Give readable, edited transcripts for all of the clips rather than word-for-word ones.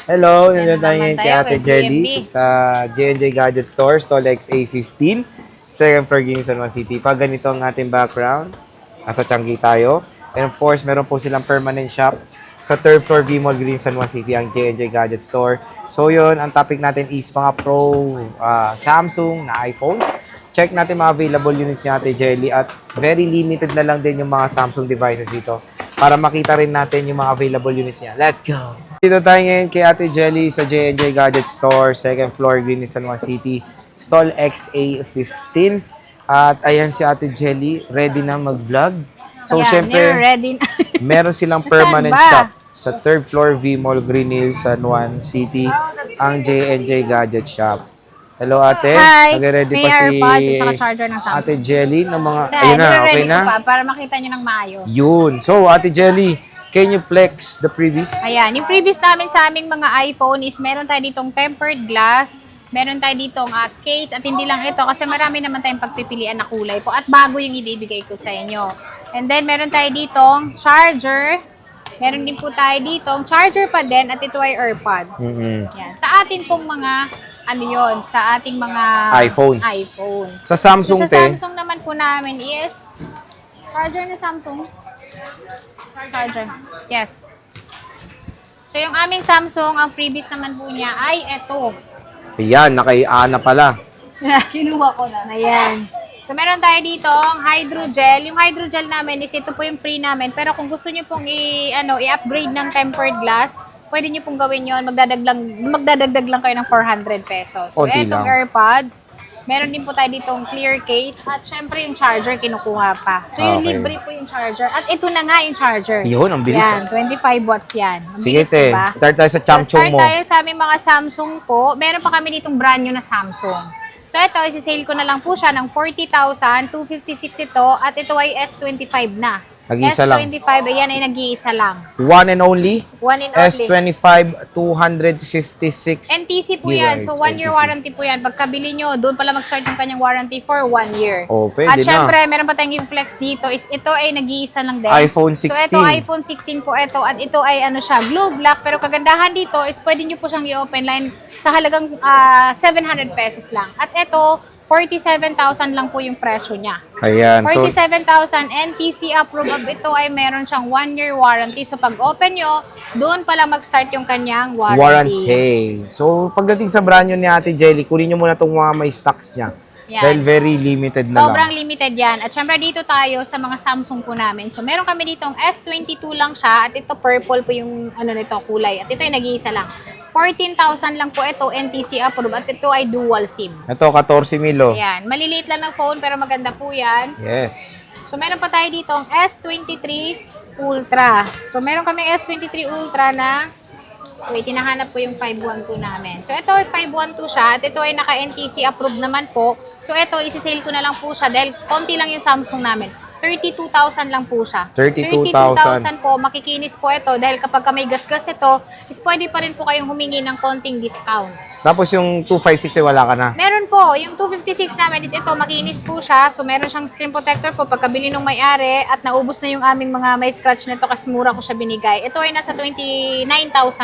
Hello, Yan nandito tayo naman ngayon kay tayo Ate kay Jelly CMB. sa J&J Gadget Store, Stall XA15, second floor, Guinea, San Juan City. Pag ganito ang ating background, nasa Changi tayo. And of course, meron po silang permanent shop sa third floor, V-Mall, Green, San Juan City, ang J&J Gadget Store. So yun, ang topic natin is mga Pro, Samsung na iPhones. Check natin mga available units ni Ate Jelly at very limited na lang din yung mga Samsung devices dito para makita rin natin yung mga available units niya. Let's go! Dito tayo ngayon kay Ate Jelly sa J&J Gadget Store, second floor, Green, San Juan City, stall XA15. At ayan si Ate Jelly, ready na mag-vlog. So, Yan, syempre, you're ready na. meron silang Saan permanent ba? shop sa third floor, V-Mall, Green Hills, San Juan City, ang J&J Gadget Shop. Hello, ate. Hi! Nag-ready May pa si AirPods at saka charger ng Samsung. Ate Jelly ng mga... Kasi Ayun na, okay nire-ready na? ko pa para makita nyo ng maayos. Yun. So, Ate Jelly, can you flex the previous? Ayan, yung freebies namin sa aming mga iPhone is meron tayo ditong tempered glass, meron tayo ditong case, at hindi lang ito kasi marami naman tayong pagpipilian na kulay po at bago yung ibibigay ko sa inyo. And then meron tayo ditong charger, meron din po tayo ditong charger pa din at ito ay AirPods. Yan. Sa atin pong mga, ano yon, sa ating mga iPhones. iPhone. Sa Samsung, So, sa Samsung naman po namin is charger na Samsung. Charger. Yes. So, yung aming Samsung, ang freebies naman po niya ay ito. Ayan, naka-ana pala. Kinuha ko na. Ayan. So, meron tayo dito ang hydrogel. Yung hydrogel namin is ito po yung free namin. Pero kung gusto niyo pong i-upgrade ng tempered glass, pwede niyo pong gawin yon. Magdadagdag lang kayo ng 400 pesos. So, Konti etong lang. AirPods, meron din po tayo ditong clear case. At syempre yung charger, kinukuha pa. So, yung Okay. libre po yung charger. At ito na nga yung charger. Yun, ang bilis. Yan, 25 watts yan. Ang Sige, bilis, te. diba? Start tayo sa So, chamchong start mo. tayo sa aming mga Samsung po. Meron pa kami ditong brand new na Samsung. So, ito, isi-sale ko na lang po siya ng 40,000, 256 ito, at ito ay S25 na. Nag-iisa lang. S25, ayan ay nag-iisa lang. One and only? One and only. S25, 256 NTC po yan. So, 1 year NTC. warranty po yan. Pagkabili nyo, doon pala mag-start yung kanyang warranty for 1 year. Oh, pwede At na. syempre, meron pa tayong flex dito. Is ito ay nag-iisa lang din. iPhone So, 16. ito iPhone 16 po ito. At ito ay ano siya, glue black. Pero kagandahan dito is pwede nyo po siyang i-open line sa halagang 700 pesos lang. At ito, 47,000 lang po yung presyo niya. Ayan. So, 47,000 NTC approved. Ito ay meron siyang 1 year warranty. So, pag open nyo, doon pala mag-start yung kanyang warranty. warranty. So, pagdating sa brand new ni Ate Jelly, kunin nyo muna itong mga may stocks niya. Yan. Dahil very limited na Sobrang lang. limited yan. At syempre dito tayo sa mga Samsung po namin. So, meron kami ditong S22 lang siya. At ito purple po yung ano nito, kulay. At ito ay nag-iisa lang. 14,000 lang po ito, NTC approved. At ito ay dual SIM. Ito, 14 mil. Ayan. Maliliit lang ng phone pero maganda po yan. Yes. So, meron pa tayo dito ang S23 Ultra. So, meron kami S23 Ultra na wait, hinahanap ko yung 512 namin. So, ito ay 512 siya. At ito ay naka-NTC approved naman po. So, ito, isi-sale ko na lang po siya dahil konti lang yung Samsung namin. 32,000 lang po siya. 32,000 po. Makikinis po ito dahil kapag may gasgas ito, is pwede pa rin po kayong humingi ng konting discount. Tapos yung 256 ay wala ka na. Meron po. Yung 256 namin is ito, makinis po siya. So, meron siyang screen protector po pagkabili ng may-ari at naubos na yung aming mga may scratch nito kasi mura ko siya binigay. Ito ay nasa 29,000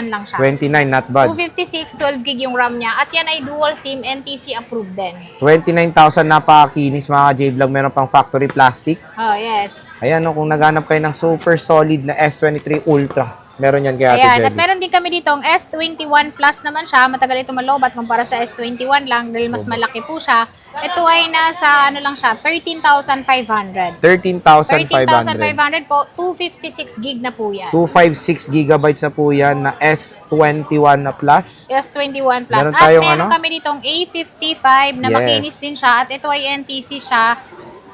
lang siya. 29, not bad. 256, 12 gig yung RAM niya. At yan ay dual SIM, NTC approved din. 29,000 napakakinis mga J-Vlog. Meron pang factory plastic. Oh, yes. Ayan, no, kung naghanap kayo ng super solid na S23 Ultra, meron yan kay Ate Ayan, at Jelly. meron din kami dito ang S21 Plus naman siya. Matagal ito malobat kumpara sa S21 lang dahil mas malaki po siya. Ito ay nasa, ano lang siya, 13,500. 13,500. 13,500 po, 256 gig na po yan. 256 gigabytes na po yan na S21 na Plus. S21 Plus. Meron At tayong meron ano? kami ditong A55 na Yes. makinis din siya. At ito ay NTC siya.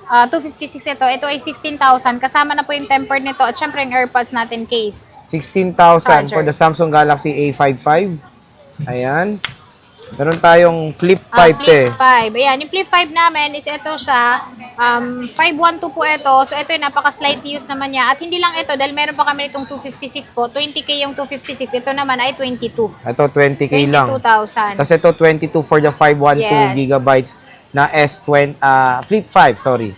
256 ito. Ito ay 16,000. Kasama na po yung tempered nito. At syempre yung AirPods natin case. 16,000 for Charger. the Samsung Galaxy A55. Ayan. Meron tayong Flip 5 Flip 5. Ayan, yung Flip 5 namin is ito siya. 512 po ito. So, ito yung napaka-slight use naman niya. At hindi lang ito, dahil meron pa kami itong 256 po. 20K yung 256. Ito naman ay 22. Ito 20K lang. 22,000. Tapos ito 22 for the 512 Yes. gigabytes na S20 Flip 5, sorry.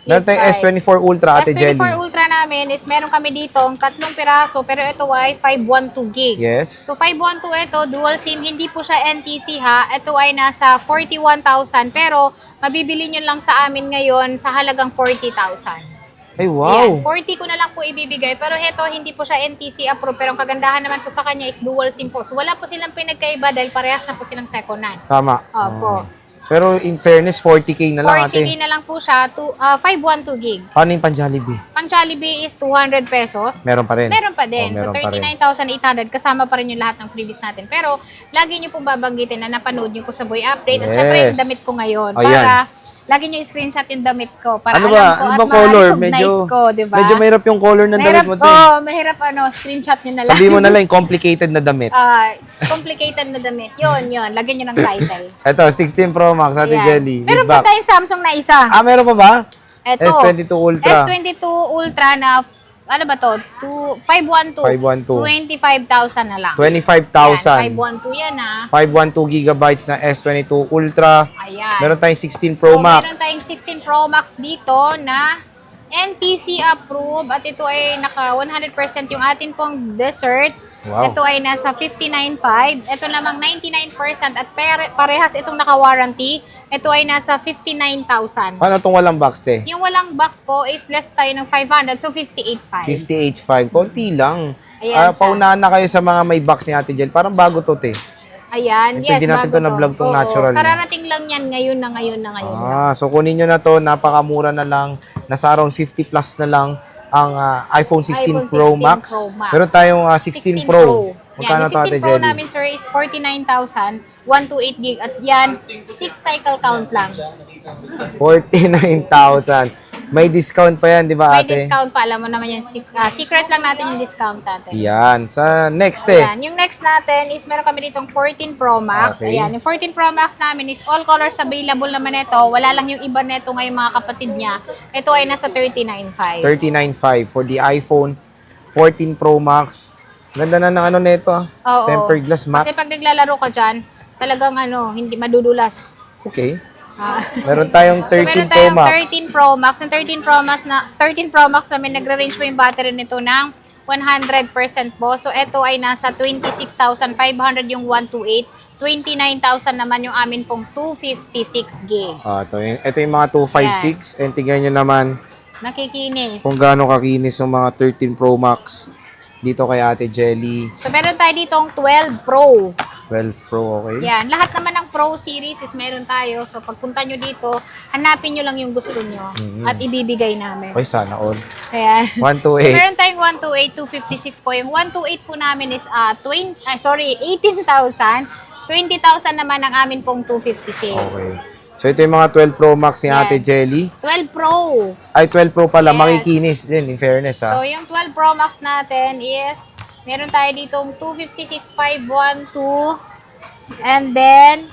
Meron tayong S24 Ultra, Ate Jelly. S24 Ultra namin is meron kami dito 3 piraso pero ito ay 512 gig. Yes. So 512 ito, dual SIM, hindi po siya NTC ha. Ito ay nasa 41,000 pero mabibili nyo lang sa amin ngayon sa halagang 40,000. Ay, Ayan, wow. 40 ko na lang po ibibigay. Pero ito, hindi po siya NTC approved. Pero ang kagandahan naman po sa kanya is dual SIM po. So wala po silang pinagkaiba dahil parehas na po silang second hand. Tama. Opo. Pero in fairness, 40K na lang, 40 Ate. na lang po siya, 512 gig. Paano yung pan-Jollibee? Pang Jollibee is 200 pesos. Meron pa rin. Meron pa din. Oh, So, meron pa rin. 39,800. Kasama pa rin yung lahat ng freebies natin. Pero, lagi nyo po babanggitin na napanood nyo ko sa Boy Update. At Yes. syempre, yung damit ko ngayon. Ayan. Para, lagi nyo i-screenshot yung damit ko. Para Ano alam ba? ko Ano at ba color? ma-recognize ko, diba? Medyo mahirap yung color ng damit mo, Te. Mahirap screenshot nyo na lang. Sabihin mo na lang yung complicated na damit. Complicated na damit. Yun. Lagyan nyo ng title. Ito, 16 Pro Max, Ate Ayan. Jelly. Meron Big pa box. tayong Samsung na isa. Meron pa ba? Ito. S22 Ultra. S22 Ultra na, ano ba to? 512. 512. 25,000 na lang. 25,000. Yan, 512 yan ha. 512 gigabytes na S22 Ultra. Ayan. Meron tayong 16 Pro So, Max. meron tayong 16 Pro Max dito na NTC approved at ito ay naka 100% yung atin pong dessert. Wow. Ito ay nasa 59.5. Ito namang 99% at parehas itong naka-warranty. Ito ay nasa 59,000. Paano itong walang box, Te? Yung walang box po is less tayo ng 500, so 58.5. 58.5. Konti lang. Ayan siya. Paunahan na kayo sa mga may box ni Ate Jel. Parang bago to, Te. Ayan, Ito, yes, hindi natin bago to na-vlog tong Oo, natural na. kararating lang yan ngayon na ngayon. So kunin nyo na to. Napakamura na lang. Nasa around 50 plus na lang ang iPhone 16 iPhone Pro 16 Max. Pro Max. Meron tayong 16 Pro. Yan, Magkano yung to, Ate 16 Pro Jelly? namin, sir, is 49,000, 128 gig. At yan, 6 cycle count lang. 49,000. May discount pa yan, di ba, May Ate? discount pa. Alam mo naman yan. Secret lang natin yung discount natin. Yan. Sa next, eh. Ayan. Yung next natin is meron kami ditong 14 Pro Max. Okay. Ayan. Yung 14 Pro Max namin is all colors available naman ito. Wala lang yung iba neto ngayon mga kapatid niya. Ito ay nasa 39.5. 39.5 for the iPhone 14 Pro Max. Ganda na ng ano nito. Oo. Tempered glass matte. Kasi pag naglalaro ka dyan, talagang hindi madudulas. Okay. Ah. Meron tayong 13 So, meron Pro tayong Max. 13 Pro Max. Ang 13 Pro Max namin, nagre-range po yung battery nito ng 100% po. So, ito ay nasa 26,500 yung 128. 29,000 naman yung amin pong 256 gig. Ito yung mga 256. And tingnan nyo naman Nakikinis. kung gaano kakinis yung mga 13 Pro Max dito kay Ate Jelly. So, meron tayo ditong 12 Pro. 12 Pro, okay? Yan. Lahat naman ng Pro series is meron tayo. So, pagpunta nyo dito, hanapin nyo lang yung gusto nyo at ibibigay namin. Okay, sana all. Ayan. 128. So, meron tayong 128, 256 po. Yung 128 po namin is 18,000. 20,000 naman ang amin pong 256. Okay. So, ito yung mga 12 Pro Max ni Yan. Ate Jelly. 12 Pro. Ay, 12 Pro pala. Yes. Makikinis din, in fairness, So, ha? yung 12 Pro Max natin is, meron tayo ditong 256,512. And then,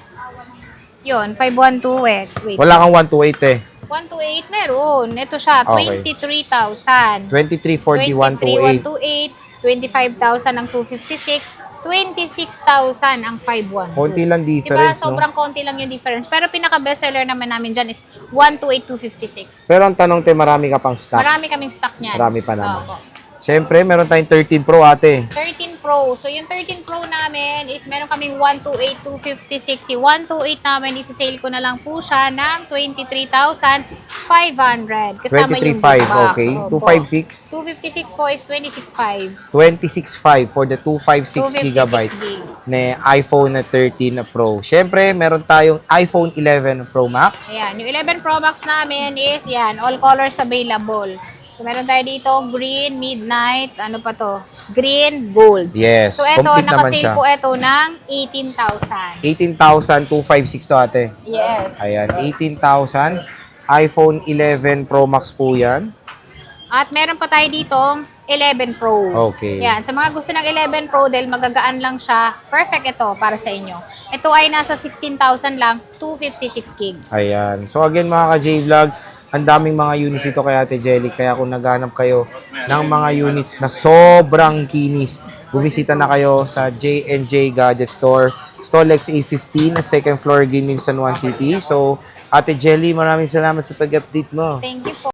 yun, 512 Wait. Wala kang 128, eh. 128 meron. Ito siya, Okay. 23,000. 23 for the 128. 128, 25,000 ang 256, 26,000 ang 512. Konti lang Diba? difference, no? Sobrang konti lang yung difference. Pero pinaka-bestseller naman namin dyan is 128, 256. Pero ang tanong, te, marami ka pang stock. Marami kaming stock niyan. Marami pa naman. Opo. Siyempre, meron tayong 13 Pro, ate. 13 Pro. So, yung 13 Pro namin is meron kaming 128, 256. Si 128 namin, isasale ko na lang po siya ng 23,500. Kasama yung big 23.5, box. okay. Opo. 256. 256 po is 26,500. 26.5 for the 256 256 gigabytes gig. na iPhone na 13 na Pro. Siyempre, meron tayong iPhone 11 Pro Max. Ayan, yung 11 Pro Max namin is, yan, all colors available. So, meron tayo dito, green, midnight, ano pa to? Green, gold. Yes, So, eto, complete naman nakasale siya. po eto ng 18,000. 18,256 to, ate. Yes. Ayan, 18,000. iPhone 11 Pro Max po yan. At meron pa tayo ditong 11 Pro. Okay. Yan, sa mga gusto ng 11 Pro, dahil magagaan lang siya, perfect ito para sa inyo. Ito ay nasa 16,000 lang, 256 gig. Ayan. So again mga ka-J-Vlog, ang daming mga units dito kay Ate Jelly. Kaya kung naghanap kayo ng mga units na sobrang kinis, bumisita na kayo sa J&J Gadget Store, Stolex A15, na second floor, Greenville, San Juan City. So, Ate Jelly, maraming salamat sa pag-update mo. Thank you po.